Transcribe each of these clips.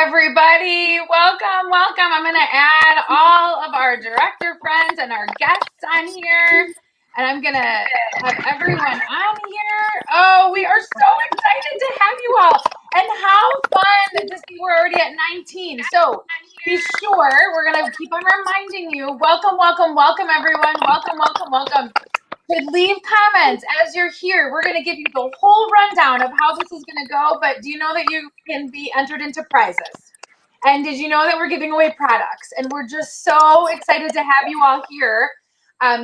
everybody. Welcome, welcome. I'm going to add all of our director friends and our guests on here. And I'm going to have everyone on here. Oh, we are so excited to have you all. And how fun to see we're already at 19. So be sure, we're going to keep on reminding you. Welcome, welcome, welcome, everyone. Welcome, welcome, welcome. To leave comments as you're here. We're going to give you the whole rundown of how this is going to go, but do you know that you can be entered into prizes? And did you know that we're giving away products? And we're just so excited to have you all here.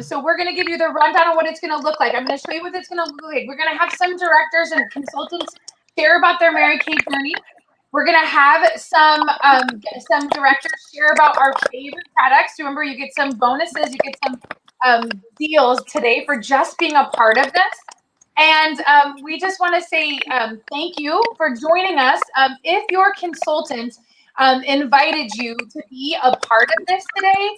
So we're going to give you the rundown of what it's going to look like. I'm going to show you what it's going to look like. We're going to have some directors and consultants share about their Mary Kay journey. We're going to have some directors share about our favorite products. Remember, you get some bonuses. You get some deals today for just being a part of this. And we just want to say thank you for joining us. If your consultant invited you to be a part of this today,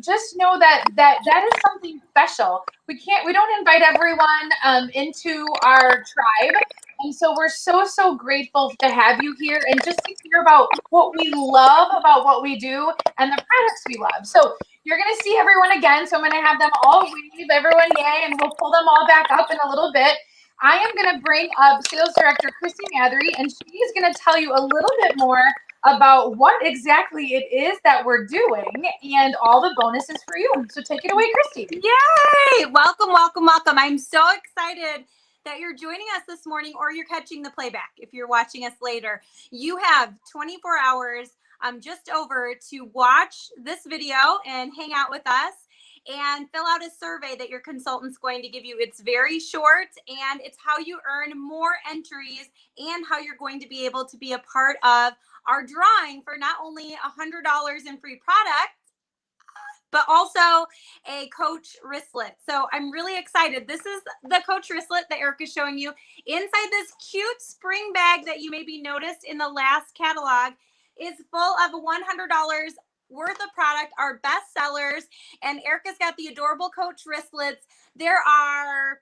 just know that is something special. We don't invite everyone into our tribe. And so we're so grateful to have you here and just to hear about what we love about what we do and the products we love. So you're going to see everyone again. So I'm going to have them all wave, everyone yay, and we'll pull them all back up in a little bit. I am going to bring up Sales Director Christy Mathery, and she's going to tell you a little bit more about what exactly it is that we're doing and all the bonuses for you. So take it away, Christy. Yay! Welcome, welcome, welcome. I'm so excited that you're joining us this morning, or you're catching the playback. If you're watching us later, you have 24 hours just over to watch this video and hang out with us and fill out a survey that your consultant's going to give you. It's very short, and it's how you earn more entries and how you're going to be able to be a part of our drawing for not only $100 in free product, but also a Coach wristlet. So I'm really excited. This is the Coach wristlet that Erica's showing you. Inside this cute spring bag that you maybe noticed in the last catalog is full of $100 worth of product, our best sellers. And Erica's got the adorable Coach wristlets. There are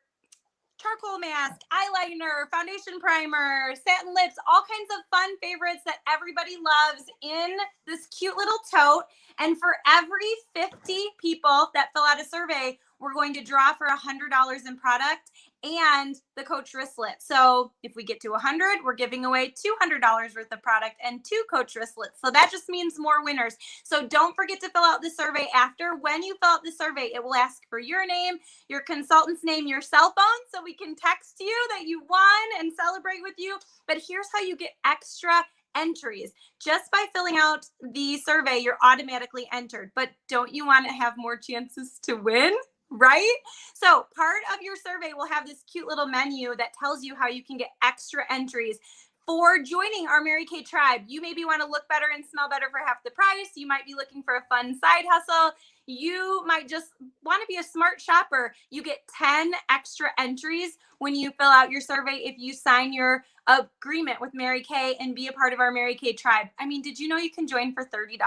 charcoal mask, eyeliner, foundation primer, satin lips, all kinds of fun favorites that everybody loves in this cute little tote. And for every 50 people that fill out a survey, we're going to draw for $100 in product and the Coach wristlet. So if we get to 100, we're giving away $200 worth of product and 2 Coach wristlets. So that just means more winners. So don't forget to fill out the survey after. When you fill out the survey, it will ask for your name, your consultant's name, your cell phone, so we can text you that you won and celebrate with you. But here's how you get extra entries. Just by filling out the survey, you're automatically entered. But don't you want to have more chances to win? Right? So part of your survey will have this cute little menu that tells you how you can get extra entries for joining our Mary Kay tribe. You maybe want to look better and smell better for half the price. You might be looking for a fun side hustle. You might just want to be a smart shopper. You get 10 extra entries when you fill out your survey if you sign your agreement with Mary Kay and be a part of our Mary Kay tribe. I mean, did you know you can join for $30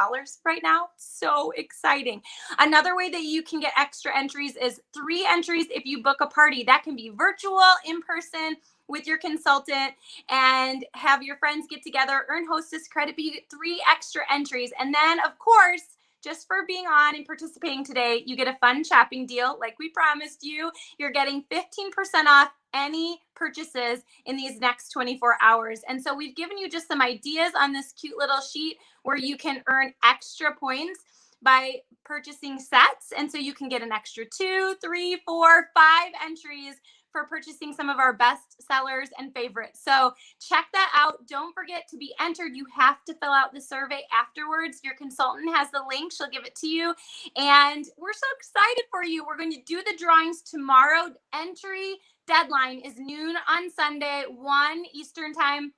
right now? So exciting. Another way that you can get extra entries is 3 entries if you book a party. That can be virtual, in person, with your consultant, and have your friends get together, earn hostess credit, but you get 3 extra entries. And then, of course, just for being on and participating today, you get a fun shopping deal like we promised you. You're getting 15% off any purchases in these next 24 hours. And so we've given you just some ideas on this cute little sheet where you can earn extra points by purchasing sets. And so you can get an extra 2, 3, 4, 5 entries for purchasing some of our best sellers and favorites. So check that out. Don't forget to be entered. You have to fill out the survey afterwards. Your consultant has the link. She'll give it to you. And we're so excited for you. We're going to do the drawings tomorrow. Entry deadline is noon on Sunday, 1 Eastern time,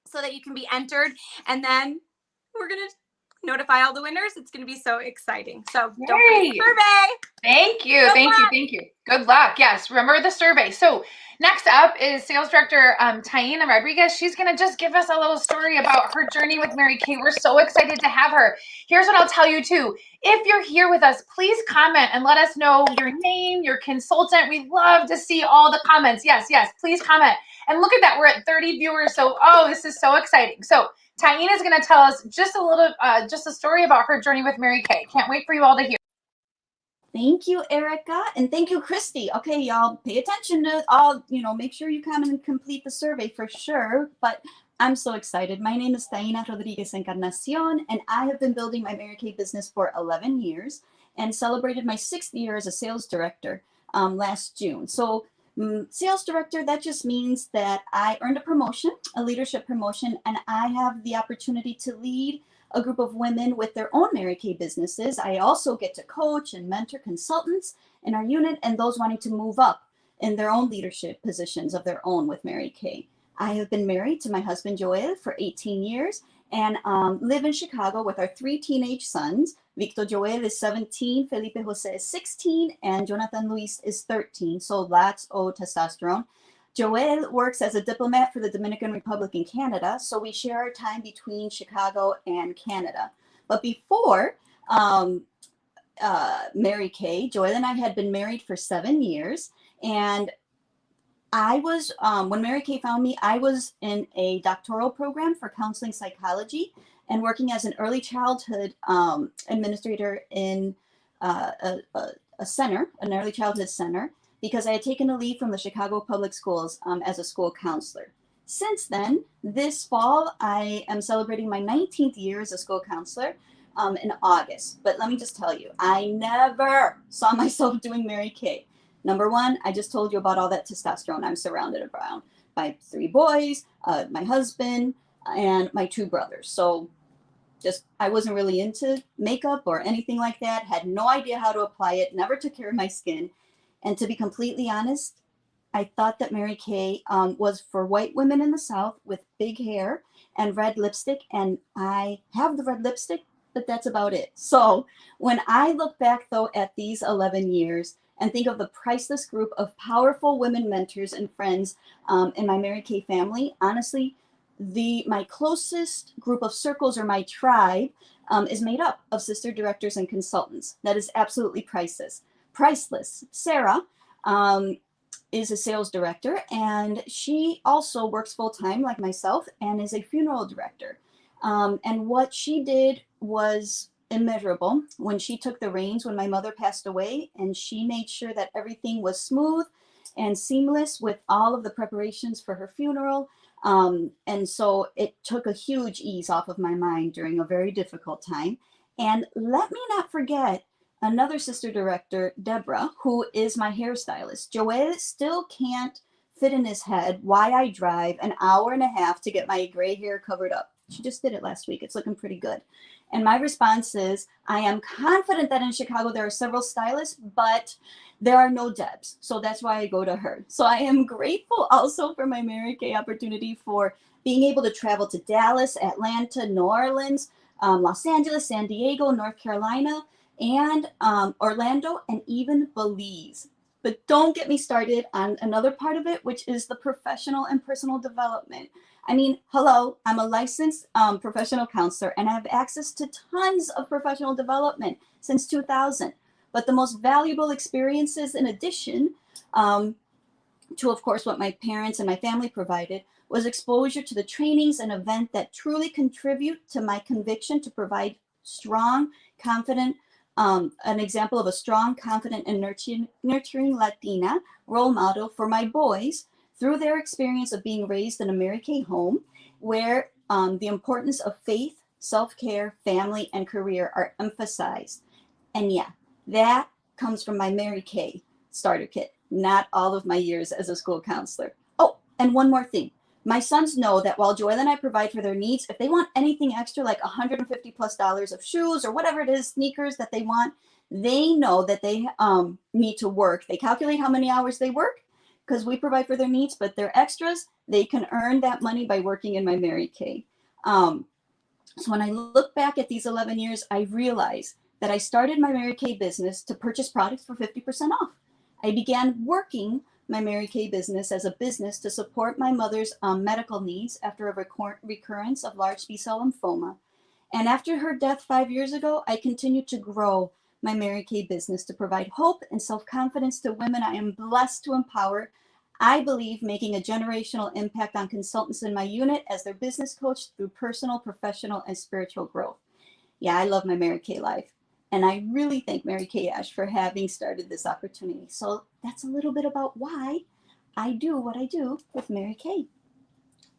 so that you can be entered. And then we're going to notify all the winners. It's going to be so exciting. So don't forget the survey. Thank you. Thank you. Good luck. Yes. Remember the survey. So next up is Sales Director Taina Rodriguez. She's going to just give us a little story about her journey with Mary Kay. We're so excited to have her. Here's what I'll tell you too. If you're here with us, please comment and let us know your name, your consultant. We love to see all the comments. Yes. Please comment. And look at that, we're at 30 viewers. So, oh, this is so exciting. So Taina is going to tell us just a little, just a story about her journey with Mary Kay. Can't wait for you all to hear. Thank you, Erica, and thank you, Christy. Okay, y'all, pay attention to all, make sure you come and complete the survey for sure. But I'm so excited. My name is Taina Rodriguez Encarnacion, and I have been building my Mary Kay business for 11 years and celebrated my 6th year as a sales director last June. So sales director, that just means that I earned a promotion, a leadership promotion, and I have the opportunity to lead a group of women with their own Mary Kay businesses. I also get to coach and mentor consultants in our unit and those wanting to move up in their own leadership positions of their own with Mary Kay. I have been married to my husband Joel for 18 years and live in Chicago with our 3 teenage sons. Victor Joel is 17, Felipe Jose is 16, and Jonathan Luis is 13. So lots of testosterone. Joel works as a diplomat for the Dominican Republic in Canada, so we share our time between Chicago and Canada. But before Mary Kay, Joel and I had been married for 7 years, and I was, when Mary Kay found me, I was in a doctoral program for counseling psychology and working as an early childhood administrator in a center, an early childhood center, because I had taken a leave from the Chicago Public Schools as a school counselor. Since then, this fall, I am celebrating my 19th year as a school counselor in August. But let me just tell you, I never saw myself doing Mary Kay. Number one, I just told you about all that testosterone I'm surrounded around by 3 boys, my husband, and my 2 brothers. So just, I wasn't really into makeup or anything like that, had no idea how to apply it, never took care of my skin. And to be completely honest, I thought that Mary Kay was for white women in the South with big hair and red lipstick. And I have the red lipstick, but that's about it. So when I look back, though, at these 11 years and think of the priceless group of powerful women mentors and friends in my Mary Kay family, honestly, my closest group of circles, or my tribe, is made up of sister directors and consultants. That is absolutely priceless. Sarah is a sales director, and she also works full-time like myself and is a funeral director. And what she did was immeasurable when she took the reins when my mother passed away, and she made sure that everything was smooth and seamless with all of the preparations for her funeral. And so it took a huge ease off of my mind during a very difficult time. And let me not forget another sister director, Deborah, who is my hairstylist. Joel still can't fit in his head why I drive an hour and a half to get my gray hair covered up. She just did it last week. It's looking pretty good. And my response is, I am confident that in Chicago there are several stylists, but there are no Debs. So that's why I go to her. So I am grateful also for my Mary Kay opportunity for being able to travel to Dallas, Atlanta, New Orleans, Los Angeles, San Diego, North Carolina, and Orlando, and even Belize. But don't get me started on another part of it, which is the professional and personal development. I mean, hello, I'm a licensed professional counselor, and I have access to tons of professional development since 2000. But the most valuable experiences, in addition to, of course, what my parents and my family provided, was exposure to the trainings and events that truly contribute to my conviction to provide strong, confident, an example of a strong, confident, and nurturing Latina role model for my boys through their experience of being raised in a Mary Kay home, where the importance of faith, self-care, family, and career are emphasized. And yeah, that comes from my Mary Kay starter kit, not all of my years as a school counselor. Oh, and one more thing. My sons know that while Joel and I provide for their needs, if they want anything extra, like $150+ of shoes or whatever it is, sneakers that they want, they know that they need to work. They calculate how many hours they work because we provide for their needs, but their extras, they can earn that money by working in my Mary Kay. So when I look back at these 11 years, I realize that I started my Mary Kay business to purchase products for 50% off. I began working my Mary Kay business as a business to support my mother's medical needs after a recurrence of large B-cell lymphoma. And after her death 5 years ago, I continued to grow my Mary Kay business to provide hope and self-confidence to women I am blessed to empower I believe making a generational impact on consultants in my unit as their business coach through personal, professional, and spiritual growth. Yeah, I love my Mary Kay life. And I really thank Mary Kay Ash for having started this opportunity. So that's a little bit about why I do what I do with Mary Kay.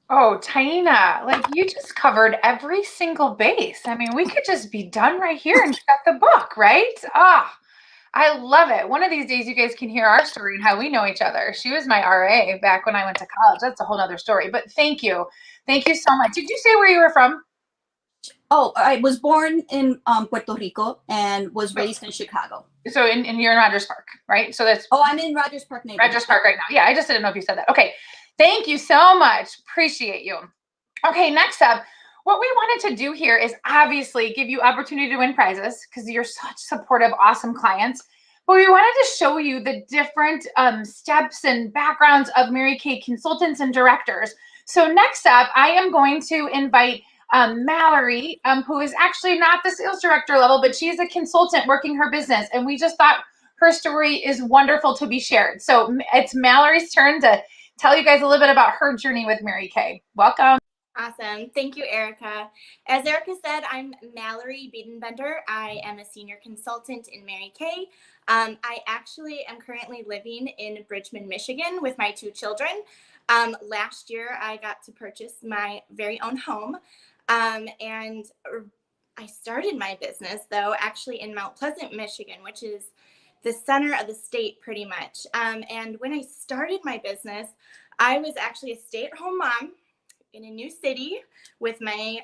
Oh, Taina, like you just covered every single base. I mean, we could just be done right here and shut the book, right? Ah, I love it. One of these days, you guys can hear our story and how we know each other. She was my RA back when I went to college. That's a whole nother story. But thank you. Thank you so much. Did you say where you were from? Oh, I was born in Puerto Rico and was raised in Chicago. So you're in Rogers Park, right? So that's Oh, I'm in Rogers Park neighborhood. Rogers Park right now. Yeah, I just didn't know if you said that. Okay. Thank you so much. Appreciate you. Okay, next up, what we wanted to do here is obviously give you opportunity to win prizes because you're such supportive, awesome clients. But we wanted to show you the different steps and backgrounds of Mary Kay consultants and directors. So next up, I am going to invite Mallory, who is actually not the sales director level, but she's a consultant working her business. And we just thought her story is wonderful to be shared. So it's Mallory's turn to tell you guys a little bit about her journey with Mary Kay. Welcome. Awesome. Thank you, Erica. As Erica said, I'm Mallory Biedenbender. I am a senior consultant in Mary Kay. I actually am currently living in Bridgman, Michigan with my 2 children. Last year, I got to purchase my very own home. And I started my business, though, actually in Mount Pleasant, Michigan, which is the center of the state pretty much. And when I started my business, I was actually a stay-at-home mom in a new city with my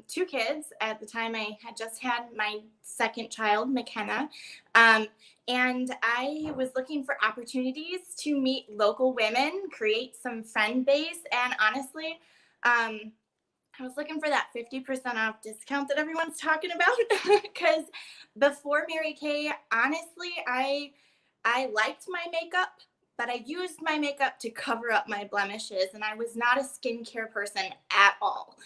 2 kids. At the time, I had just had my second child, McKenna. And I was looking for opportunities to meet local women, create some friend base. And honestly, I was looking for that 50% off discount that everyone's talking about. Because before Mary Kay, honestly, I liked my makeup, but I used my makeup to cover up my blemishes, and I was not a skincare person at all.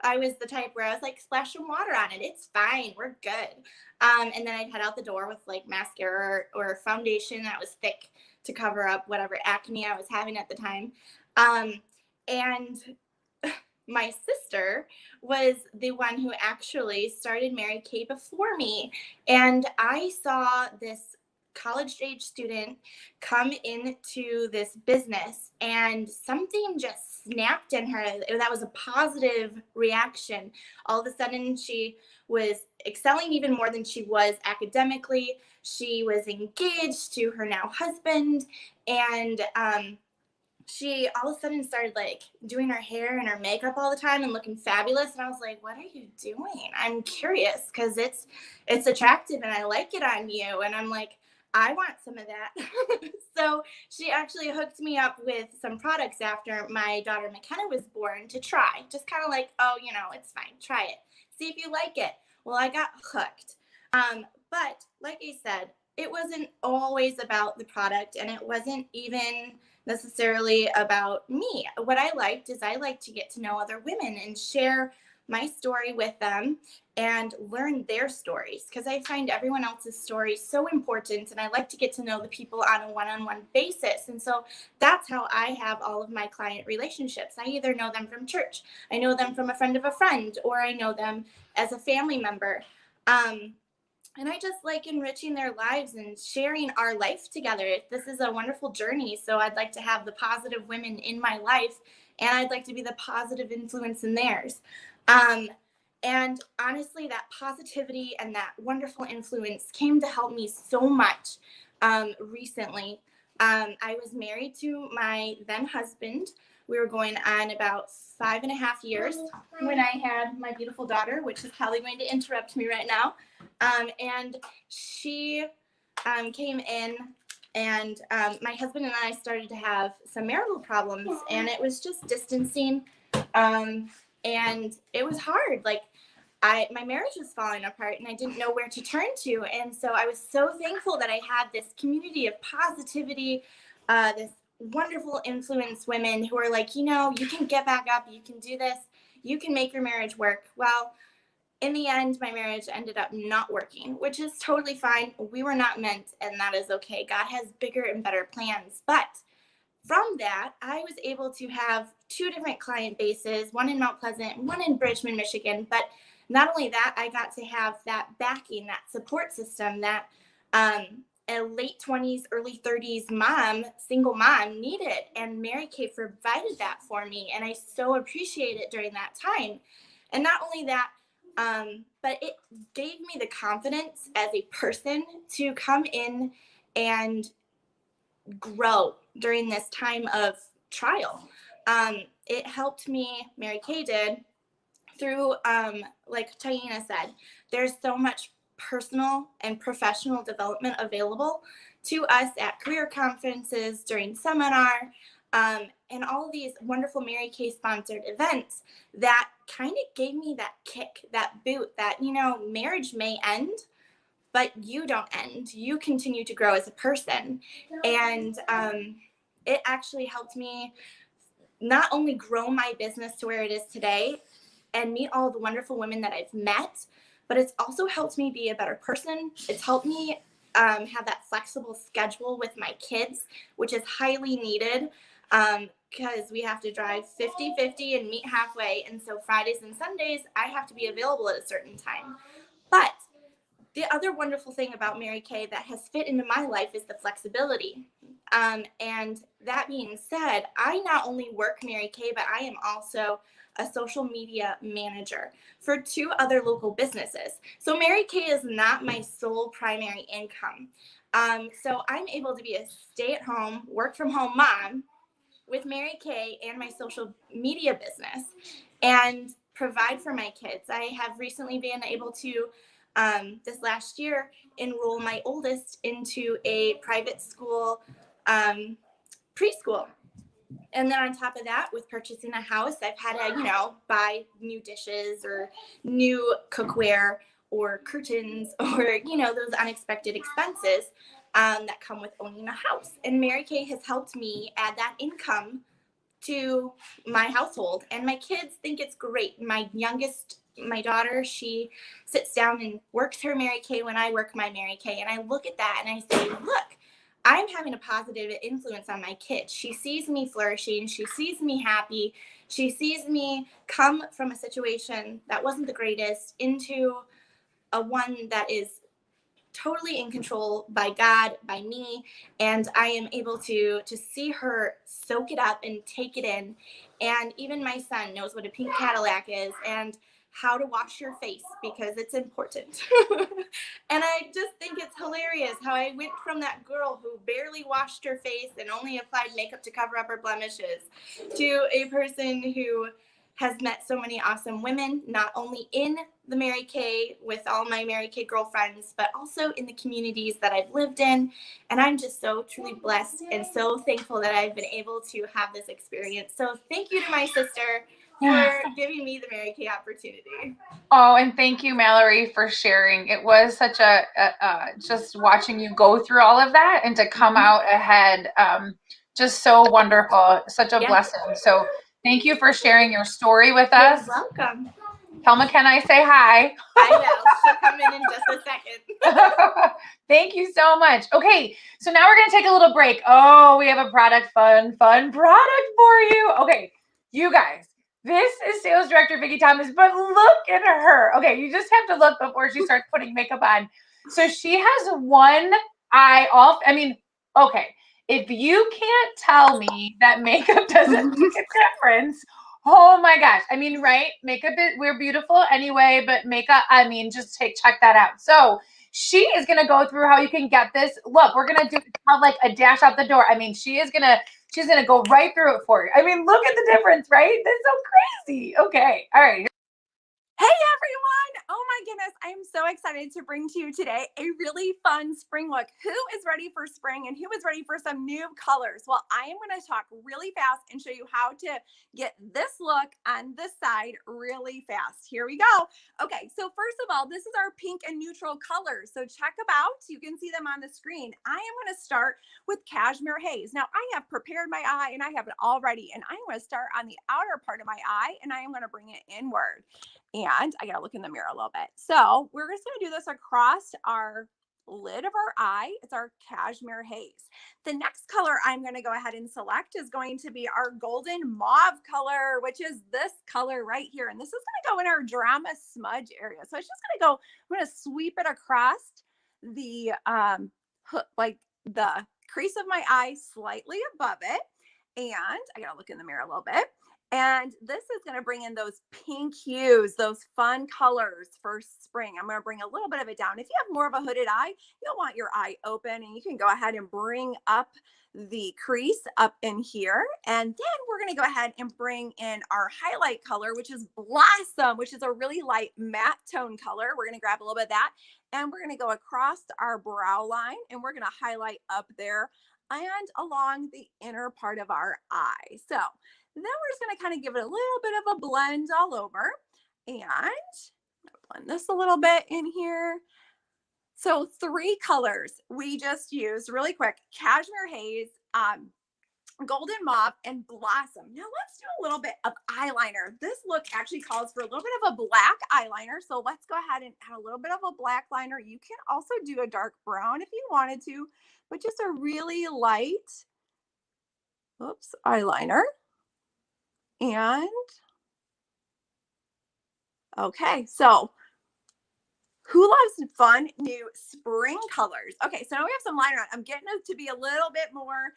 I was the type where I was like, splash some water on it. It's fine. We're good. And then I'd head out the door with like mascara or foundation that was thick to cover up whatever acne I was having at the time. And my sister was the one who actually started Mary Kay before me. And I saw this college age student come into this business and something just snapped in her. That was a positive reaction. All of a sudden she was excelling even more than she was academically. She was engaged to her now husband, and she all of a sudden started like doing her hair and her makeup all the time and looking fabulous. And I was like, what are you doing? I'm curious because it's attractive and I like it on you. And I'm like, I want some of that. So she actually hooked me up with some products after my daughter McKenna was born to try. Just kind of like, oh, it's fine. Try it. See if you like it. Well, I got hooked. But like I said, it wasn't always about the product, and it wasn't even necessarily about me. What I liked is I like to get to know other women and share my story with them and learn their stories, because I find everyone else's story so important, and I like to get to know the people on a one-on-one basis. And so that's how I have all of my client relationships. I either know them from church, I know them from a friend of a friend, or I know them as a family member. And I just like enriching their lives and sharing our life together. This is a wonderful journey. So I'd like to have the positive women in my life, and I'd like to be the positive influence in theirs. And honestly, that positivity and that wonderful influence came to help me so much recently. I was married to my then husband. We were going on about 5.5 years when I had my beautiful daughter, which is probably going to interrupt me right now. And she came in, and my husband and I started to have some marital problems, and it was just distancing. And it was hard. Like my marriage was falling apart, and I didn't know where to turn to. And so I was so thankful that I had this community of positivity, this wonderful influence women who are like, you can get back up, you can do this, you can make your marriage work. Well, in the end, my marriage ended up not working, which is totally fine. We were not meant, and that is okay. God has bigger and better plans. But from that, I was able to have 2 different client bases, one in Mount Pleasant, one in Bridgman, Michigan. But not only that, I got to have that backing, that support system that a late 20s, early 30s mom, single mom needed. And Mary Kay provided that for me. And I so appreciate it during that time. And not only that, but it gave me the confidence as a person to come in and grow during this time of trial. It helped me, Mary Kay did, through, like Taina said, there's so much personal and professional development available to us at career conferences, during seminar, and all of these wonderful Mary Kay sponsored events that kind of gave me that kick, that boot, that, you know, marriage may end, but you don't end. You continue to grow as a person. And it actually helped me not only grow my business to where it is today and meet all the wonderful women that I've met, but it's also helped me be a better person. It's helped me have that flexible schedule with my kids, which is highly needed because we have to drive 50-50 and meet halfway. And so Fridays and Sundays, I have to be available at a certain time. But the other wonderful thing about Mary Kay that has fit into my life is the flexibility. And that being said, I not only work Mary Kay, but I am also a social media manager for 2 other local businesses. So Mary Kay is not my sole primary income. So I'm able to be a stay-at-home, work-from-home mom with Mary Kay and my social media business and provide for my kids. I have recently been able to, this last year, enroll my oldest into a private school preschool. And then on top of that, with purchasing a house, I've had to, you know, buy new dishes or new cookware or curtains or, you know, those unexpected expenses that come with owning a house. And Mary Kay has helped me add that income to my household. And my kids think it's great. My youngest, my daughter, she sits down and works her Mary Kay when I work my Mary Kay. And I look at that and I say, look, I'm having a positive influence on my kids. She sees me flourishing. She sees me happy. She sees me come from a situation that wasn't the greatest into a one that is totally in control by God, by me. And I am able to see her soak it up and take it in. And even my son knows what a pink Cadillac is and how to wash your face because it's important. And I just think it's hilarious how I went from that girl who barely washed her face and only applied makeup to cover up her blemishes to a person who has met so many awesome women, not only in the Mary Kay with all my Mary Kay girlfriends, but also in the communities that I've lived in. And I'm just so truly blessed and so thankful that I've been able to have this experience. So thank you to my sister for giving me the Mary Kay opportunity. Oh, and thank you, Mallory, for sharing. It was such a just watching you go through all of that and to come out ahead, just so wonderful, such a blessing. So thank you for sharing your story with us. You're welcome. Helma, can I say hi? I will. She'll come in just a second. Thank you so much. Okay, so now we're going to take a little break. Oh, we have a fun product for you. Okay, you guys. This is Sales Director Vicki Thomas, but look at her. Okay, you just have to look before she starts putting makeup on. So she has one eye off. I mean, okay, if you can't tell me that makeup doesn't make a difference, oh my gosh. I mean, right? Makeup, we're beautiful anyway, but makeup, I mean, just check that out. So she is going to go through how you can get this. Look, we're going to do like a dash out the door. I mean, she's going to go right through it for you. I mean, look at the difference, right? That's so crazy. Okay. All right. Hey everyone! Oh my goodness, I am so excited to bring to you today a really fun spring look. Who is ready for spring and who is ready for some new colors? Well, I am going to talk really fast and show you how to get this look on this side really fast. Here we go. Okay, so first of all, this is our pink and neutral colors. So check them out. You can see them on the screen. I am going to start with Cashmere Haze. Now, I have prepared my eye and I have it all ready. And I'm going to start on the outer part of my eye and I am going to bring it inward. And I got to look in the mirror a little bit. So we're just going to do this across our lid of our eye. It's our Cashmere Haze. The next color I'm going to go ahead and select is going to be our golden mauve color, which is this color right here. And this is going to go in our drama smudge area. So it's just going to go, I'm going to sweep it across the, like the crease of my eye slightly above it. And I got to look in the mirror a little bit. And this is going to bring in those pink hues, those fun colors for spring. I'm going to bring a little bit of it down. If you have more of a hooded eye, you'll want your eye open and you can go ahead and bring up the crease up in here. And then we're going to go ahead and bring in our highlight color, which is Blossom, which is a really light matte tone color. We're going to grab a little bit of that and we're going to go across our brow line and we're going to highlight up there and along the inner part of our eye. So then we're just going to kind of give it a little bit of a blend all over. And blend this a little bit in here. So 3 colors we just used really quick: Cashmere Haze, Golden Mauve, and Blossom. Now let's do a little bit of eyeliner. This look actually calls for a little bit of a black eyeliner. So let's go ahead and add a little bit of a black liner. You can also do a dark brown if you wanted to, but just a really light, eyeliner. And okay, so who loves fun new spring colors? Okay, so now we have some liner on. I'm getting it to be a little bit more,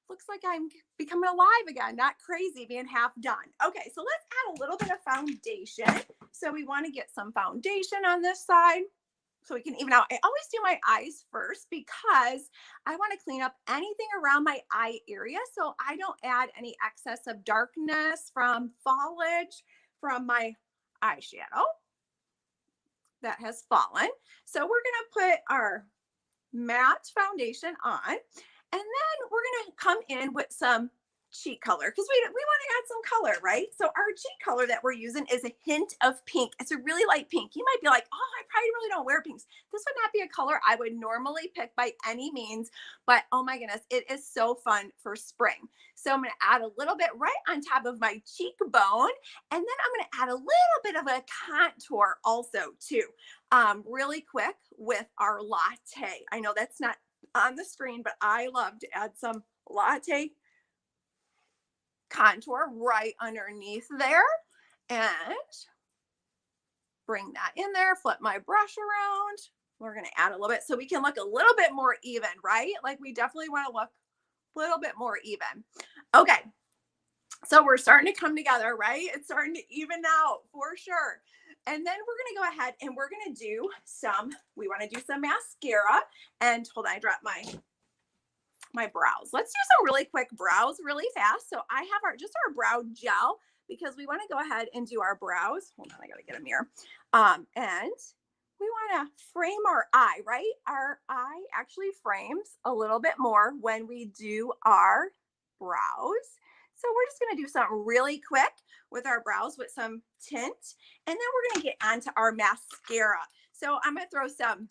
looks like I'm becoming alive again, not crazy, being half done. Okay, so let's add a little bit of foundation. So we want to get some foundation on this side so we can even out. I always do my eyes first because I want to clean up anything around my eye area so I don't add any excess of darkness from foliage from my eyeshadow that has fallen. So we're going to put our matte foundation on and then we're going to come in with some cheek color because we want to add some color, right? So our cheek color that we're using is a hint of pink. It's a really light pink. You might be like, oh, I probably really don't wear pinks. This would not be a color I would normally pick by any means, but oh my goodness, it is so fun for spring. So I'm going to add a little bit right on top of my cheekbone, and then I'm going to add a little bit of a contour also too, really quick with our latte. I know that's not on the screen, but I love to add some latte contour right underneath there and bring that in there, flip my brush around. We're going to add a little bit so we can look a little bit more even, right? Like we definitely want to look a little bit more even. Okay. So we're starting to come together, right? It's starting to even out for sure. And then we're going to go ahead and we're going to do we want to do some mascara, and hold on, I dropped my brows. Let's do some really quick brows really fast. So I have our brow gel because we want to go ahead and do our brows. Hold on, I got to get a mirror. And we want to frame our eye, right? Our eye actually frames a little bit more when we do our brows. So we're just going to do something really quick with our brows with some tint. And then we're going to get onto our mascara. So I'm going to throw some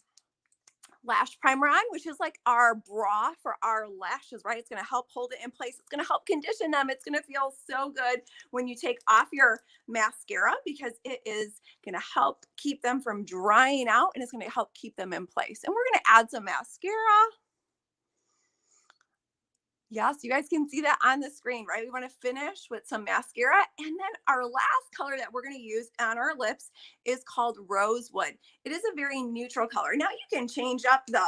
lash primer on, which is like our bra for our lashes, right? It's going to help hold it in place. It's going to help condition them. It's going to feel so good when you take off your mascara because it is going to help keep them from drying out and it's going to help keep them in place. And we're going to add some mascara. Yes, you guys can see that on the screen, right? We want to finish with some mascara. And then our last color that we're going to use on our lips is called Rosewood. It is a very neutral color. Now you can change up the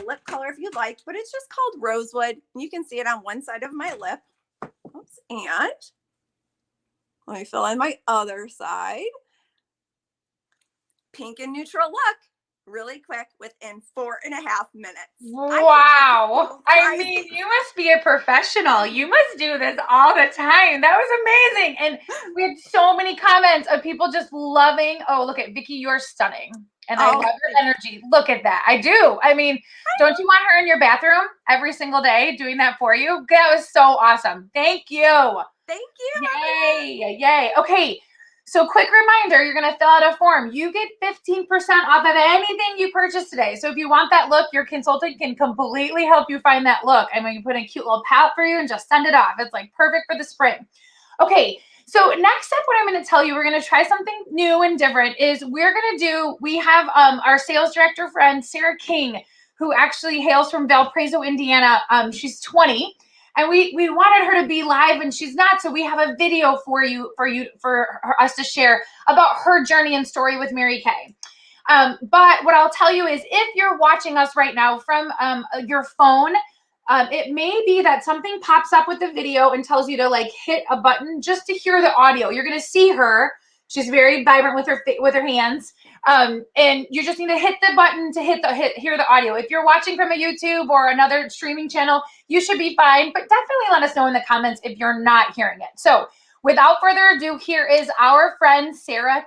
lip color if you'd like, but it's just called Rosewood. You can see it on one side of my lip. Oops. And let me fill in my other side. Pink and neutral look. really quick within 4.5 minutes. Wow. I mean, you must be a professional. You must do this all the time. That was amazing. And we had so many comments of people just loving, oh, look at Vicky, you're stunning. And I love your energy. Look at that. I do. I mean, don't you want her in your bathroom every single day doing that for you? That was so awesome. Thank you. Thank you. Yay. Yay. Okay. So quick reminder, you're going to fill out a form. You get 15% off of anything you purchase today. So if you want that look, your consultant can completely help you find that look. And we can put in a cute little palette for you and just send it off. It's like perfect for the spring. Okay. So next up, what I'm going to tell you, we're going to try something new and different is we have our sales director friend, Sarah King, who actually hails from Valparaiso, Indiana. She's 20. And we wanted her to be live and she's not. So we have a video for us to share about her journey and story with Mary Kay. But what I'll tell you is if you're watching us right now from your phone, it may be that something pops up with the video and tells you to like hit a button just to hear the audio. You're going to see her. She's very vibrant with her hands. And you just need to hit the button to hear the audio. If you're watching from a YouTube or another streaming channel, you should be fine, but definitely let us know in the comments if you're not hearing it. So without further ado, here is our friend, Sarah.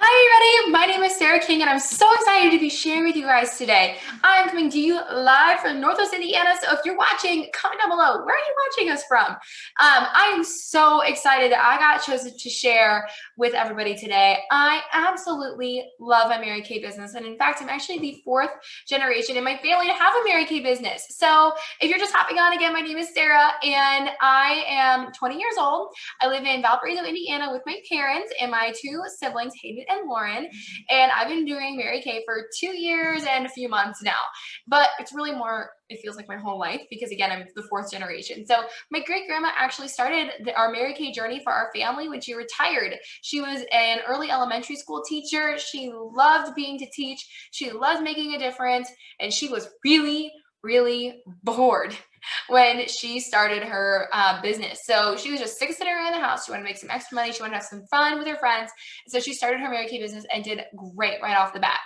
Hi everybody, my name is Sarah King and I'm so excited to be sharing with you guys today. I'm coming to you live from Northwest Indiana, so if you're watching, comment down below, where are you watching us from? I am so excited that I got chosen to share with everybody today. I absolutely love my Mary Kay business, and in fact, I'm actually the 4th generation in my family to have a Mary Kay business. So if you're just hopping on again, my name is Sarah and I am 20 years old. I live in Valparaiso, Indiana with my parents and my 2 siblings, Hayden and Lauren, and I've been doing Mary Kay for 2 years and a few months now, but it's really more, it feels like my whole life because again, I'm the 4th generation. So my great grandma actually started our Mary Kay journey for our family when she retired. She was an early elementary school teacher. She loved being to teach. She loved making a difference, and she was really bored when she started her business. So she was just sick of sitting around the house. She wanted to make some extra money. She wanted to have some fun with her friends. So she started her Mary Kay business and did great right off the bat.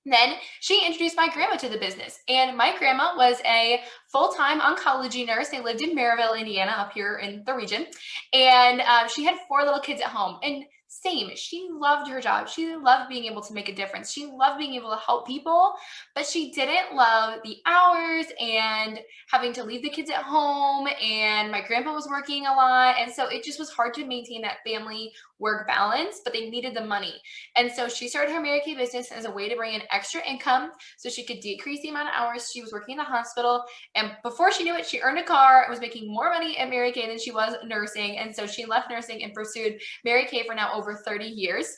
Then she introduced my grandma to the business, and my grandma was a full-time oncology nurse. They lived in Maryville, Indiana, up here in the region, and she had 4 little kids at home. And same, she loved her job. She loved being able to make a difference. She loved being able to help people, but she didn't love the hours and having to leave the kids at home, and my grandpa was working a lot, and so it just was hard to maintain that family work balance, but they needed the money. And so she started her Mary Kay business as a way to bring in extra income so she could decrease the amount of hours she was working in the hospital. And before she knew it, she earned a car and was making more money at Mary Kay than she was nursing. And so she left nursing and pursued Mary Kay for now over 30 years.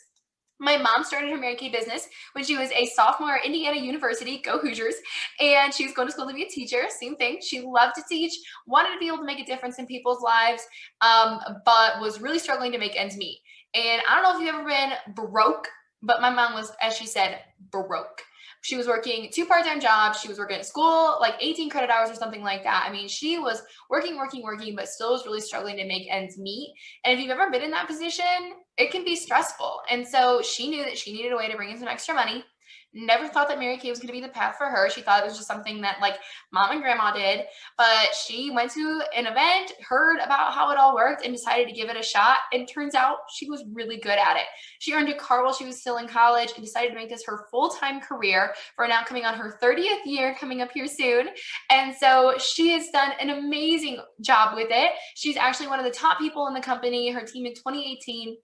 My mom started her Mary Kay business when she was a sophomore at Indiana University, go Hoosiers, and she was going to school to be a teacher, same thing. She loved to teach, wanted to be able to make a difference in people's lives, but was really struggling to make ends meet. And I don't know if you've ever been broke, but my mom was, as she said, broke. She was working 2 part-time jobs. She was working at school, like 18 credit hours or something like that. I mean, she was working, but still was really struggling to make ends meet. And if you've ever been in that position, it can be stressful. And so she knew that she needed a way to bring in some extra money. Never thought that Mary Kay was going to be the path for her. She thought it was just something that like mom and grandma did, but she went to an event, heard about how it all worked, and decided to give it a shot. And turns out she was really good at it. She earned a car while she was still in college and decided to make this her full-time career for now coming on her 30th year coming up here soon. And so she has done an amazing job with it. She's actually one of the top people in the company. Her team in 2018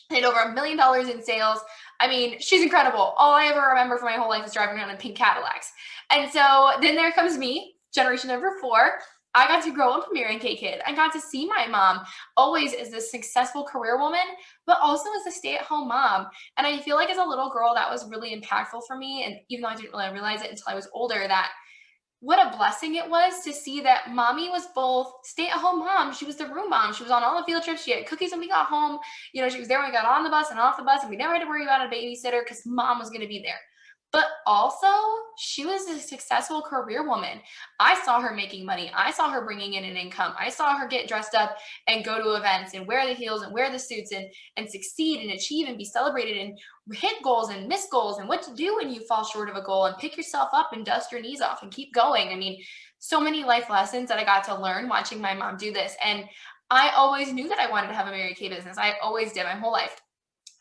hit over $1 million in sales. I mean, she's incredible. All I ever remember for my whole life is driving around in pink Cadillacs. And so then there comes me, generation number 4. I got to grow up a Mary Kay kid. I got to see my mom always as this successful career woman, but also as a stay-at-home mom. And I feel like as a little girl, that was really impactful for me. And even though I didn't really realize it until I was older, that what a blessing it was to see that mommy was both stay-at-home mom. She was the room mom. She was on all the field trips. She had cookies when we got home. You know, she was there when we got on the bus and off the bus, and we never had to worry about a babysitter because mom was going to be there. but also she was a successful career woman. I saw her making money. I saw her bringing in an income. I saw her get dressed up and go to events and wear the heels and wear the suits and succeed and achieve and be celebrated and hit goals and miss goals and what to do when you fall short of a goal and pick yourself up and dust your knees off and keep going. I mean, so many life lessons that I got to learn watching my mom do this. And I always knew that I wanted to have a Mary Kay business. I always did my whole life.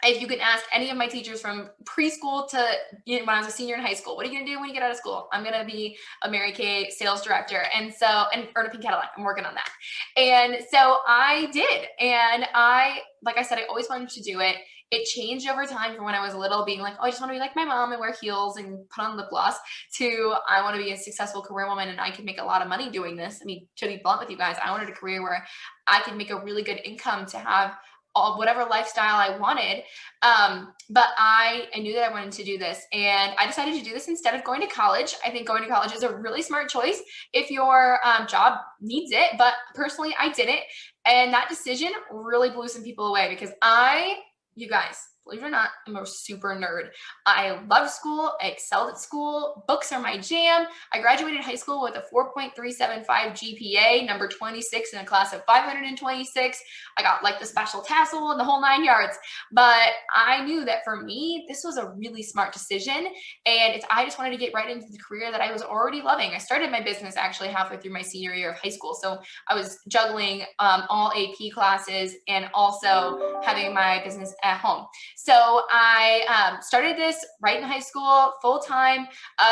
If you can ask any of my teachers from preschool to when I was a senior in high school, what are you going to do when you get out of school? I'm going to be a Mary Kay sales director. And so, or a pink Cadillac, I'm working on that. And so I did. And like I said, I always wanted to do it. It changed over time from when I was little, being like, oh, I just want to be like my mom and wear heels and put on lip gloss, to I want to be a successful career woman and I can make a lot of money doing this. I mean, to be blunt with you guys, I wanted a career where I could make a really good income to have whatever lifestyle I wanted. But I knew that I wanted to do this, and I decided to do this instead of going to college. I think going to college is a really smart choice if your job needs it, but personally I didn't. And that decision really blew some people away because you guys, believe it or not, I'm a super nerd. I love school. I excelled at school. Books are my jam. I graduated high school with a 4.375 GPA, number 26 in a class of 526. I got like the special tassel and the whole 9 yards. But I knew that for me, this was a really smart decision. And I just wanted to get right into the career that I was already loving. I started my business actually halfway through my senior year of high school. So I was juggling all AP classes and also having my business at home. So I started this right in high school, full time.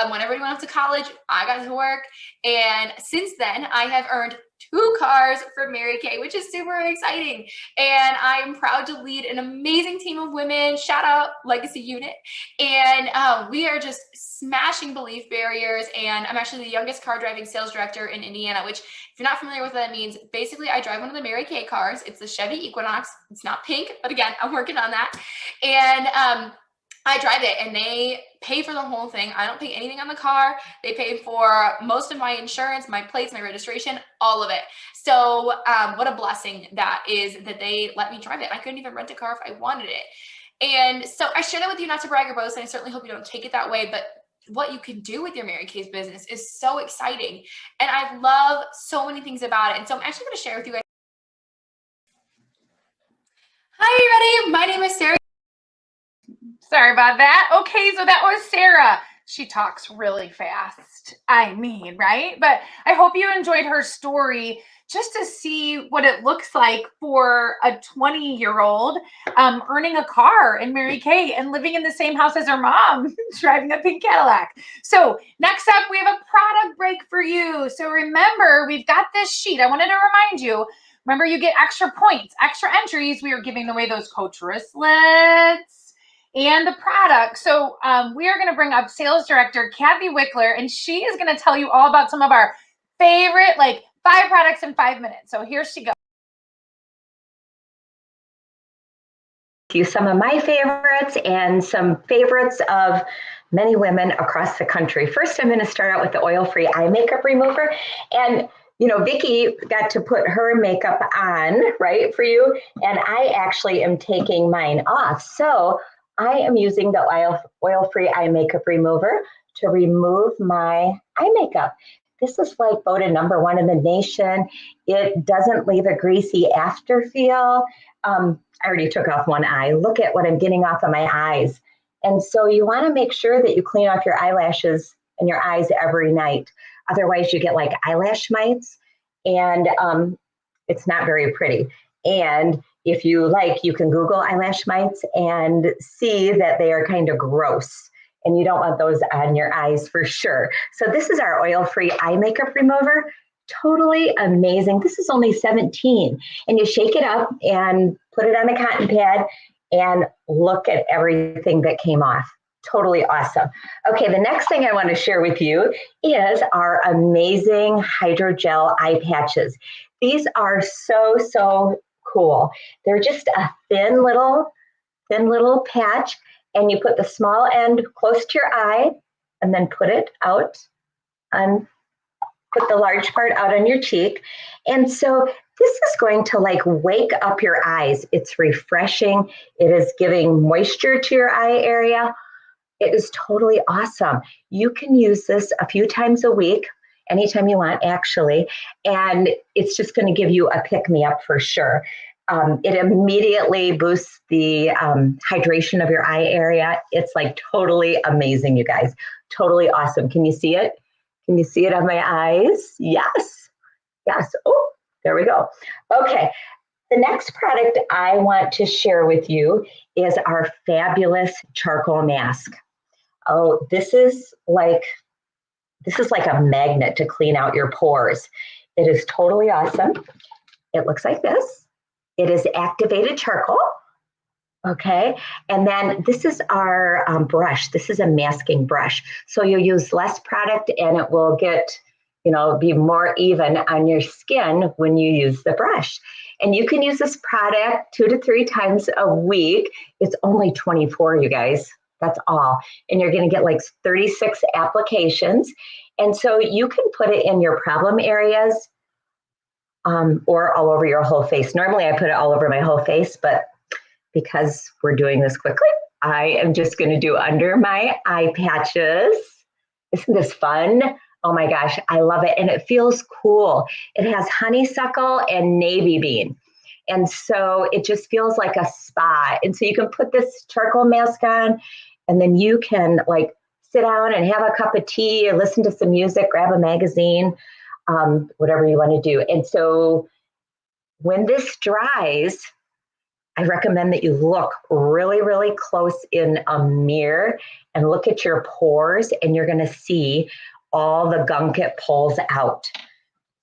When everybody went off to college, I got to work. And since then, I have earned 2 cars for Mary Kay, which is super exciting. And I'm proud to lead an amazing team of women. Shout out Legacy Unit. And we are just smashing belief barriers. And I'm actually the youngest car driving sales director in Indiana, which if you're not familiar with what that means, basically I drive one of the Mary Kay cars. It's the Chevy Equinox. It's not pink, but again, I'm working on that. And I drive it and they pay for the whole thing. I don't pay anything on the car. They pay for most of my insurance, my plates, my registration, all of it. So what a blessing that is that they let me drive it. I couldn't even rent a car if I wanted it. And so I share that with you not to brag or boast, and I certainly hope you don't take it that way, but what you can do with your Mary Kay's business is so exciting. And I love so many things about it. And so I'm actually going to share with you guys. Hi, everybody. My name is Sarah. Sorry about that. Okay, so that was Sarah. She talks really fast. I mean, right? But I hope you enjoyed her story just to see what it looks like for a 20-year-old earning a car in Mary Kay and living in the same house as her mom, driving a pink Cadillac. So next up, we have a product break for you. So remember, we've got this sheet. I wanted to remind you, remember you get extra points, extra entries. We are giving away those Coach wristlets and the product. So we are going to bring up sales director Kathy Wickler, and she is going to tell you all about some of our favorite, like 5 products in 5 minutes. So here she goes. Some of my favorites and some favorites of many women across the country. First, I'm going to start out with the oil-free eye makeup remover. And you know, Vicki got to put her makeup on, right, for you, and I actually am taking mine off. So I am using the oil-free eye makeup remover to remove my eye makeup. This is like voted #1 in the nation. It doesn't leave a greasy after feel. I already took off one eye. Look at what I'm getting off of my eyes. And so you want to make sure that you clean off your eyelashes and your eyes every night. Otherwise you get like eyelash mites, and it's not very pretty. And if you like, you can Google eyelash mites and see that they are kind of gross. And you don't want those on your eyes for sure. So this is our oil-free eye makeup remover. Totally amazing. This is only $17. And you shake it up and put it on a cotton pad and look at everything that came off. Totally awesome. Okay, the next thing I want to share with you is our amazing hydrogel eye patches. These are so cool. They're just a thin little patch, and you put the small end close to your eye and then put it out on, put the large part out on your cheek. And so this is going to like wake up your eyes. It's refreshing. It is giving moisture to your eye area. It is totally awesome. You can use this a few times a week, anytime you want, actually, and it's just going to give you a pick-me-up for sure. It immediately boosts the hydration of your eye area. It's like totally amazing, you guys. Totally awesome. Can you see it? Can you see it on my eyes? Yes. Yes. Oh, there we go. Okay. The next product I want to share with you is our fabulous charcoal mask. Oh, this is like a magnet to clean out your pores. It is totally awesome. It looks like this. It is activated charcoal. Okay, and then this is our brush. This is a masking brush. So you'll use less product and it will get, be more even on your skin when you use the brush. And you can use this product 2 to 3 times a week. It's only 24, you guys. That's all. And you're going to get like 36 applications. And so you can put it in your problem areas or all over your whole face. Normally I put it all over my whole face, but because we're doing this quickly, I am just going to do under my eye patches. Isn't this fun? Oh my gosh, I love it. And it feels cool. It has honeysuckle and navy bean. And so it just feels like a spa. And so you can put this charcoal mask on and then you can like sit down and have a cup of tea or listen to some music, grab a magazine, whatever you want to do. And so when this dries, I recommend that you look really, really close in a mirror and look at your pores, and you're going to see all the gunk it pulls out.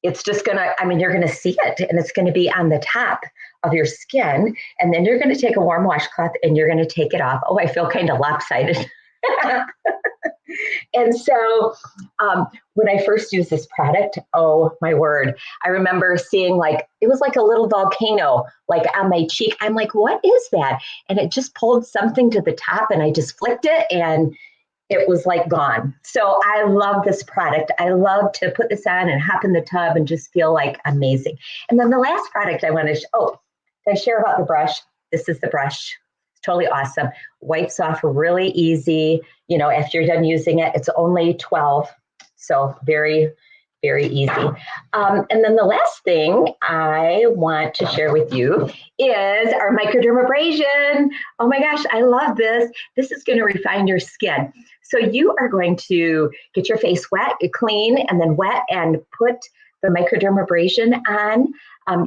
It's just going to, you're going to see it, and it's going to be on the top of your skin. And then you're going to take a warm washcloth and you're going to take it off. Oh, I feel kind of lopsided. And so when I first used this product, oh my word, I remember seeing it was like a little volcano on my cheek. I'm like, what is that? And it just pulled something to the top and I just flicked it and it was gone. So I love this product. I love to put this on and hop in the tub and just feel amazing. And then the last product I want to, did I share about the brush? This is the brush. Totally awesome. Wipes off really easy. After you're done using it, it's only 12. So very, very easy. And then the last thing I want to share with you is our microdermabrasion. Oh my gosh, I love this. This is going to refine your skin. So you are going to get your face wet, clean, and then wet and put the microdermabrasion on.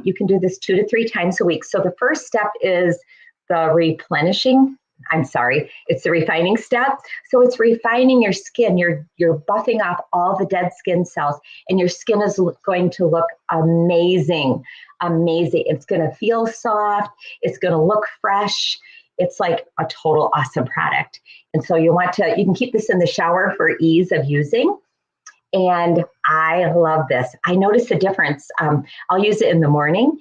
You can do this 2 to 3 times a week. So the first step is the it's the refining step. So it's refining your skin. You're buffing off all the dead skin cells and your skin is going to look amazing, amazing. It's going to feel soft. It's going to look fresh. It's like a total awesome product. And so you can keep this in the shower for ease of using. And I love this. I notice a difference. I'll use it in the morning.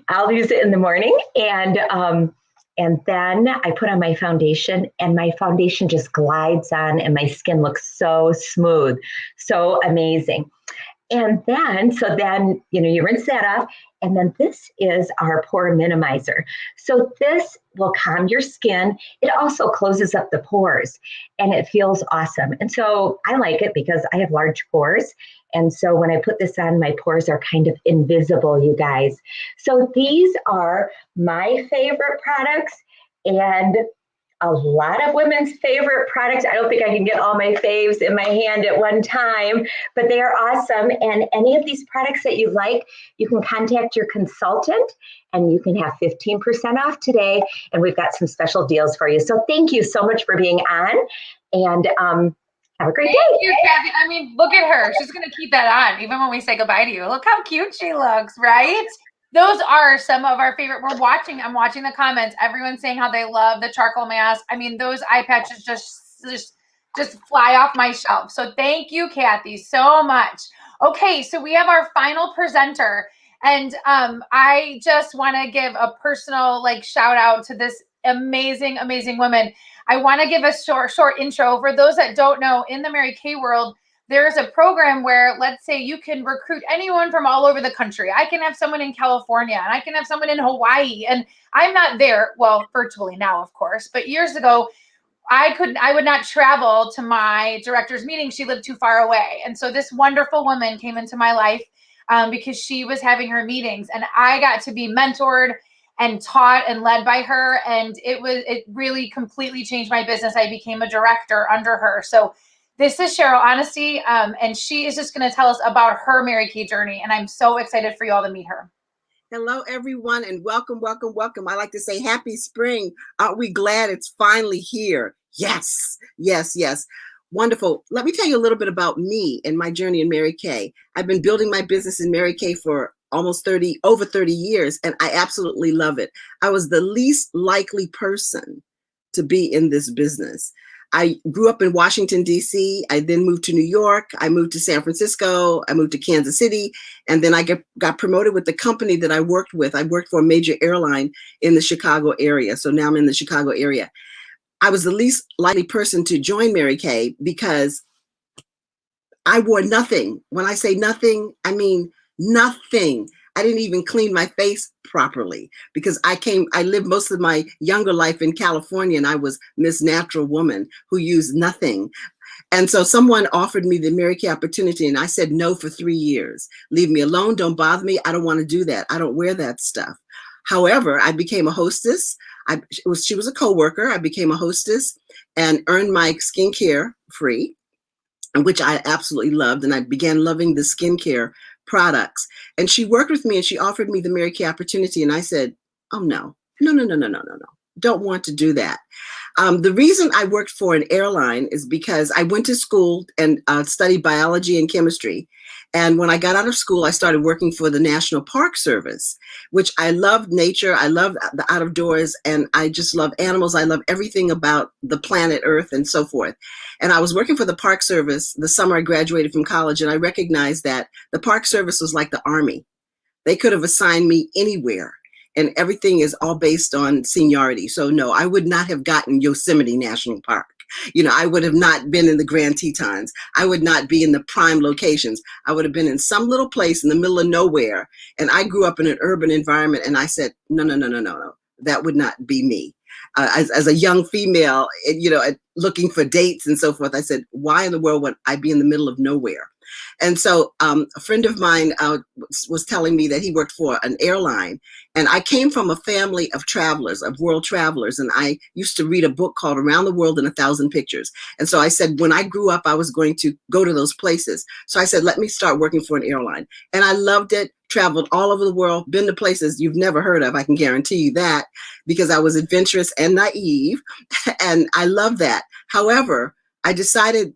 I'll use it in the morning and then I put on my foundation and my foundation just glides on and my skin looks so smooth, so amazing. And then, you rinse that off. And then this is our pore minimizer. So this will calm your skin. It also closes up the pores and it feels awesome. And so I like it because I have large pores. And so when I put this on, my pores are kind of invisible, you guys. So these are my favorite products and a lot of women's favorite products. I don't think I can get all my faves in my hand at one time, but they are awesome. And any of these products that you like, you can contact your consultant and you can have 15% off today. And we've got some special deals for you. So thank you so much for being on and have a great day. Thank you, Kathy. Look at her. She's going to keep that on even when we say goodbye to you. Look how cute she looks, right? Those are some of our favorite. I'm watching the comments. Everyone's saying how they love the charcoal mask. Those eye patches just fly off my shelf. So thank you, Kathy, so much. Okay, so we have our final presenter. And I just want to give a personal shout out to this amazing, amazing woman. I want to give a short intro. For those that don't know, in the Mary Kay world, there's a program where, let's say, you can recruit anyone from all over the country. I can have someone in California and I can have someone in Hawaii. And I'm not there, well, virtually now, of course, but years ago, I would not travel to my director's meeting. She lived too far away. And so this wonderful woman came into my life because she was having her meetings, and I got to be mentored and taught and led by her. And it really completely changed my business. I became a director under her. So this is Cheryl Honesty, and she is just going to tell us about her Mary Kay journey. And I'm so excited for you all to meet her. Hello, everyone, and welcome, welcome, welcome. I like to say happy spring. Aren't we glad it's finally here? Yes, yes, yes. Wonderful. Let me tell you a little bit about me and my journey in Mary Kay. I've been building my business in Mary Kay for over 30 years, and I absolutely love it. I was the least likely person to be in this business. I grew up in Washington, D.C. I then moved to New York. I moved to San Francisco. I moved to Kansas City. And then I got promoted with the company that I worked with. I worked for a major airline in the Chicago area. So now I'm in the Chicago area. I was the least likely person to join Mary Kay because I wore nothing. When I say nothing, I mean nothing. I didn't even clean my face properly because I lived most of my younger life in California, and I was Miss Natural Woman who used nothing. And so someone offered me the Mary Kay opportunity, and I said no for 3 years. Leave me alone. Don't bother me. I don't want to do that. I don't wear that stuff. However, I became a hostess. She was a coworker. I became a hostess and earned my skincare free, which I absolutely loved. And I began loving the skincare products. And she worked with me and she offered me the Mary Kay opportunity. And I said, oh, no. Don't want to do that. The reason I worked for an airline is because I went to school and studied biology and chemistry. And when I got out of school, I started working for the National Park Service, which I loved nature. I love the out of doors, and I just love animals. I love everything about the planet Earth and so forth. And I was working for the Park Service the summer I graduated from college, and I recognized that the Park Service was like the Army. They could have assigned me anywhere, and everything is all based on seniority. So no, I would not have gotten Yosemite National Park. I would have not been in the Grand Tetons. I would not be in the prime locations. I would have been in some little place in the middle of nowhere. And I grew up in an urban environment, and I said, no. That would not be me. As a young female, looking for dates and so forth, I said, why in the world would I be in the middle of nowhere? And so a friend of mine was telling me that he worked for an airline. And I came from a family of travelers, of world travelers. And I used to read a book called Around the World in 1,000 Pictures. And so I said, when I grew up, I was going to go to those places. So I said, let me start working for an airline. And I loved it, traveled all over the world, been to places you've never heard of. I can guarantee you that, because I was adventurous and naive. And I love that. However, I decided,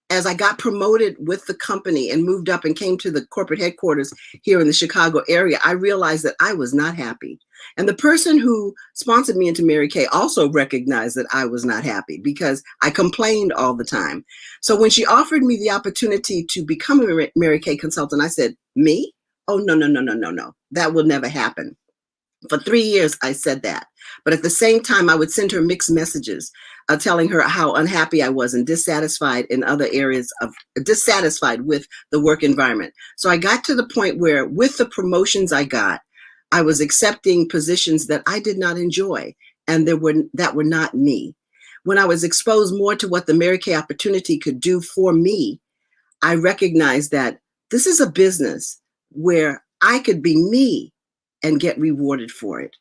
as I got promoted with the company and moved up and came to the corporate headquarters here in the Chicago area, I realized that I was not happy. And the person who sponsored me into Mary Kay also recognized that I was not happy because I complained all the time. So when she offered me the opportunity to become a Mary Kay consultant, I said, me? Oh, no. That will never happen. For 3 years, I said that. But at the same time, I would send her mixed messages telling her how unhappy I was and dissatisfied in other areas dissatisfied with the work environment. So I got to the point where with the promotions I got, I was accepting positions that I did not enjoy and that were not me. When I was exposed more to what the Mary Kay opportunity could do for me, I recognized that this is a business where I could be me and get rewarded for it.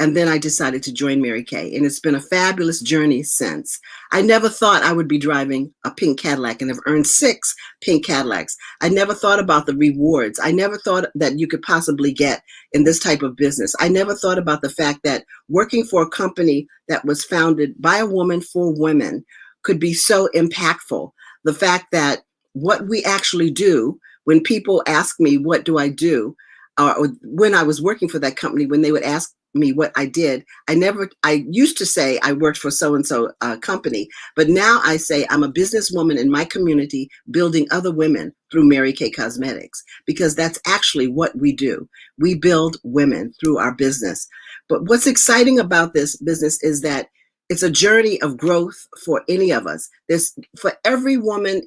And then I decided to join Mary Kay, and it's been a fabulous journey since. I never thought I would be driving a pink Cadillac, and have earned 6 pink Cadillacs. I never thought about the rewards. I never thought that you could possibly get in this type of business. I never thought about the fact that working for a company that was founded by a woman for women could be so impactful. The fact that what we actually do, when people ask me, what do I do? Or when I was working for that company, when they would ask me what I did, I used to say I worked for so-and-so company, but now I say I'm a businesswoman in my community building other women through Mary Kay Cosmetics, because that's actually what we do. We build women through our business. But what's exciting about this business is that it's a journey of growth for any of us. For every woman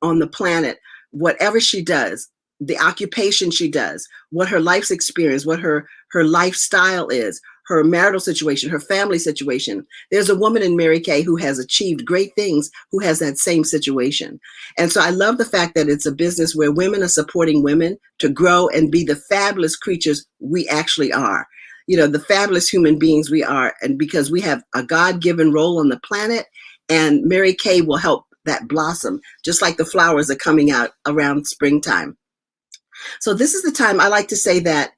on the planet, whatever she does, the occupation she does, what her life's experience, what her lifestyle is, her marital situation, her family situation. There's a woman in Mary Kay who has achieved great things, who has that same situation. And so I love the fact that it's a business where women are supporting women to grow and be the fabulous creatures we actually are. You know, the fabulous human beings we are. And because we have a God-given role on the planet, and Mary Kay will help that blossom, just like the flowers are coming out around springtime. So this is the time I like to say that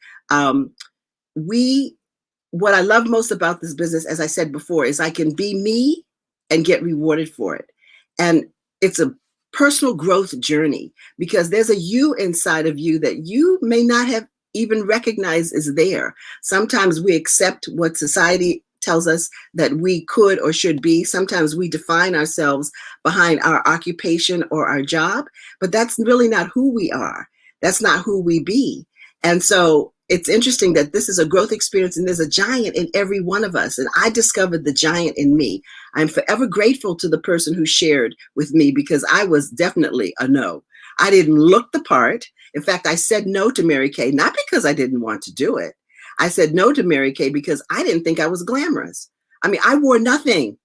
what I love most about this business, as I said before, is I can be me and get rewarded for it. And it's a personal growth journey because there's a you inside of you that you may not have even recognized is there. Sometimes we accept what society tells us that we could or should be. Sometimes we define ourselves behind our occupation or our job, but that's really not who we are. That's not who we be. And so it's interesting that this is a growth experience and there's a giant in every one of us. And I discovered the giant in me. I'm forever grateful to the person who shared with me because I was definitely a no. I didn't look the part. In fact, I said no to Mary Kay, not because I didn't want to do it. I said no to Mary Kay because I didn't think I was glamorous. I mean, I wore nothing.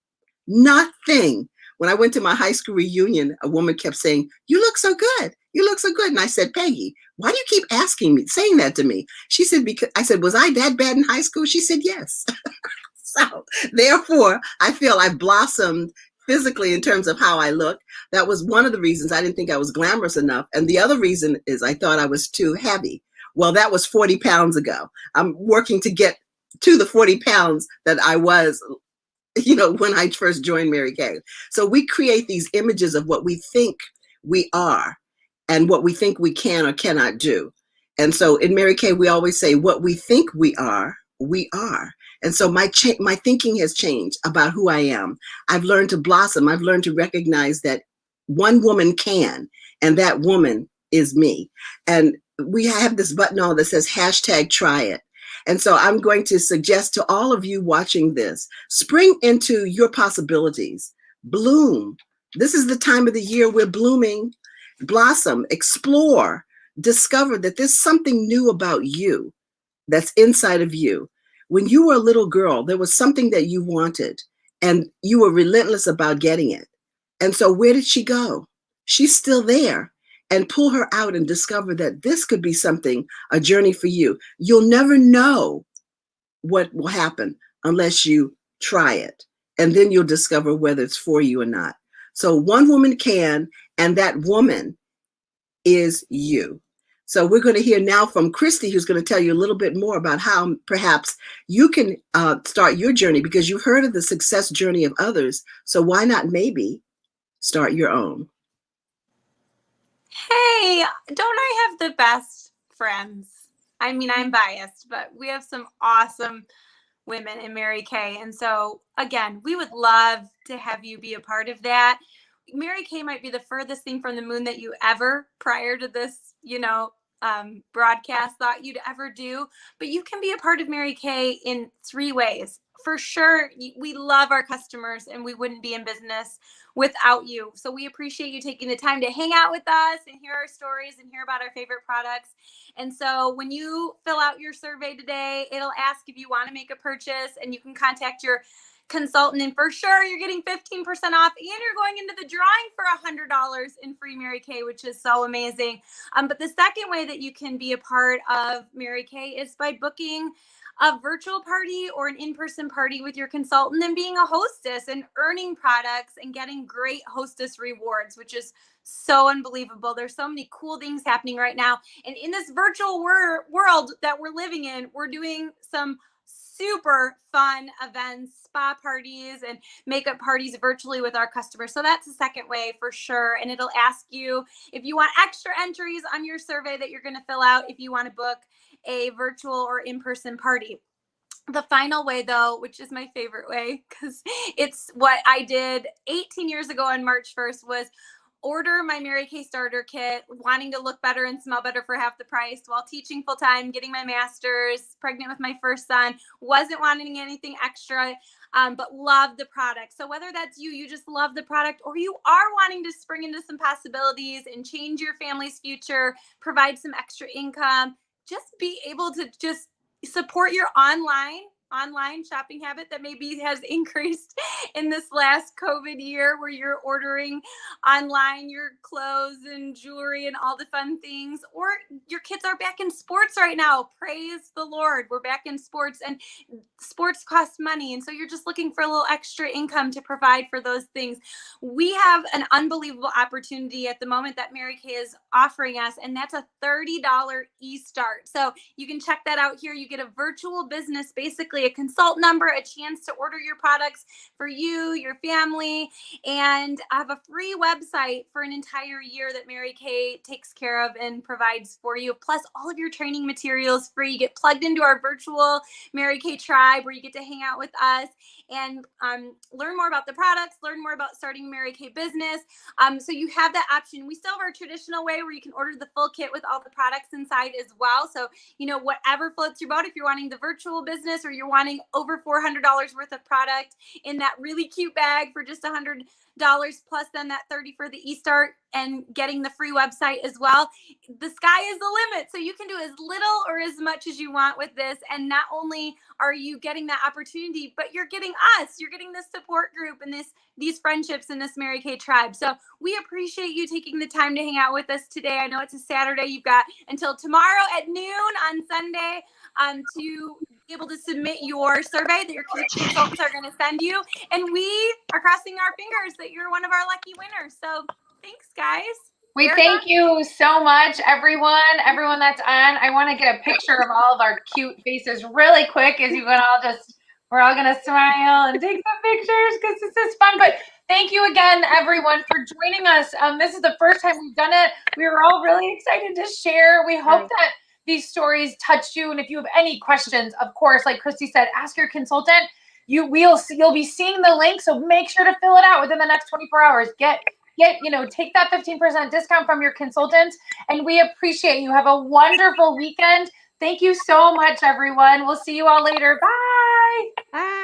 When I went to my high school reunion, a woman kept saying, "You look so good. You look so good." And I said, "Peggy, why do you keep saying that to me?" She said, "Because," I said, "Was I that bad in high school?" She said, "Yes." So therefore, I feel I blossomed physically in terms of how I look. That was one of the reasons I didn't think I was glamorous enough. And the other reason is I thought I was too heavy. Well, that was 40 pounds ago. I'm working to get to the 40 pounds that I was, when I first joined Mary Kay. So we create these images of what we think we are and what we think we can or cannot do. And so in Mary Kay, we always say what we think we are, we are. And so my thinking has changed about who I am. I've learned to blossom. I've learned to recognize that one woman can, and that woman is me. And we have this button on that says #try it. And so I'm going to suggest to all of you watching this, spring into your possibilities, bloom. This is the time of the year we're blooming, blossom, explore, discover that there's something new about you that's inside of you. When you were a little girl, there was something that you wanted and you were relentless about getting it. And so where did she go? She's still there. And pull her out and discover that this could be something, a journey for you. You'll never know what will happen unless you try it. And then you'll discover whether it's for you or not. So one woman can, and that woman is you. So we're going to hear now from Christy, who's going to tell you a little bit more about how perhaps you can start your journey, because you've heard of the success journey of others. So why not maybe start your own? Hey, don't I have the best friends? I mean, I'm biased, but we have some awesome women in Mary Kay. And so, again, we would love to have you be a part of that. Mary Kay might be the furthest thing from the moon that you ever, prior to this, broadcast, thought you'd ever do. But you can be a part of Mary Kay in 3 ways. For sure, we love our customers and we wouldn't be in business without you. So we appreciate you taking the time to hang out with us and hear our stories and hear about our favorite products. And so when you fill out your survey today, it'll ask if you want to make a purchase, and you can contact your consultant, and for sure you're getting 15% off, and you're going into the drawing for $100 in free Mary Kay, which is so amazing. But the second way that you can be a part of Mary Kay is by booking a virtual party or an in-person party with your consultant and being a hostess and earning products and getting great hostess rewards, which is so unbelievable. There's so many cool things happening right now. And in this virtual world that we're living in, we're doing some super fun events, spa parties and makeup parties virtually with our customers. So that's the second way for sure. And it'll ask you if you want extra entries on your survey that you're going to fill out if you want to book a virtual or in-person party. The final way, though, which is my favorite way, because it's what I did 18 years ago on March 1st, was order my Mary Kay starter kit, wanting to look better and smell better for half the price while teaching full time, getting my master's, pregnant with my first son, wasn't wanting anything extra, but loved the product. So whether that's you just love the product, or you are wanting to spring into some possibilities and change your family's future, provide some extra income, just be able to just support your online online shopping habit that maybe has increased in this last COVID year, where you're ordering online your clothes and jewelry and all the fun things, or your kids are back in sports right now. Praise the Lord. We're back in sports, and sports cost money. And so you're just looking for a little extra income to provide for those things. We have an unbelievable opportunity at the moment that Mary Kay is offering us, and that's a $30 e-start. So you can check that out here. You get a virtual business, basically a consult number, a chance to order your products for you, your family, and I have a free website for an entire year that Mary Kay takes care of and provides for you. Plus all of your training materials free. You get plugged into our virtual Mary Kay tribe, where you get to hang out with us and learn more about the products, learn more about starting Mary Kay business. So you have that option. We still have our traditional way where you can order the full kit with all the products inside as well. So, you know, whatever floats your boat, if you're wanting the virtual business or you're wanting over $400 worth of product in that really cute bag for just $100 plus then that $30 for the e-start and getting the free website as well. The sky is the limit. So you can do as little or as much as you want with this. And not only are you getting that opportunity, but you're getting us, you're getting this support group and these friendships in this Mary Kay tribe. So we appreciate you taking the time to hang out with us today. I know it's a Saturday. You've got until tomorrow at noon on Sunday to be able to submit your survey that your consultants are going to send you. And we are crossing our fingers that you're one of our lucky winners. So thanks, guys. We thank you so much, everyone that's on. I want to get a picture of all of our cute faces really quick as you can all we're all going to smile and take some pictures because this is fun. But thank you again, everyone, for joining us. This is the first time we've done it. We were all really excited to share. We hope that these stories touched you. And if you have any questions, of course, like Christy said, ask your consultant. You'll be seeing the link. So make sure to fill it out within the next 24 hours. Take that 15% discount from your consultants. And we appreciate you. Have a wonderful weekend. Thank you so much, everyone. We'll see you all later. Bye. Bye.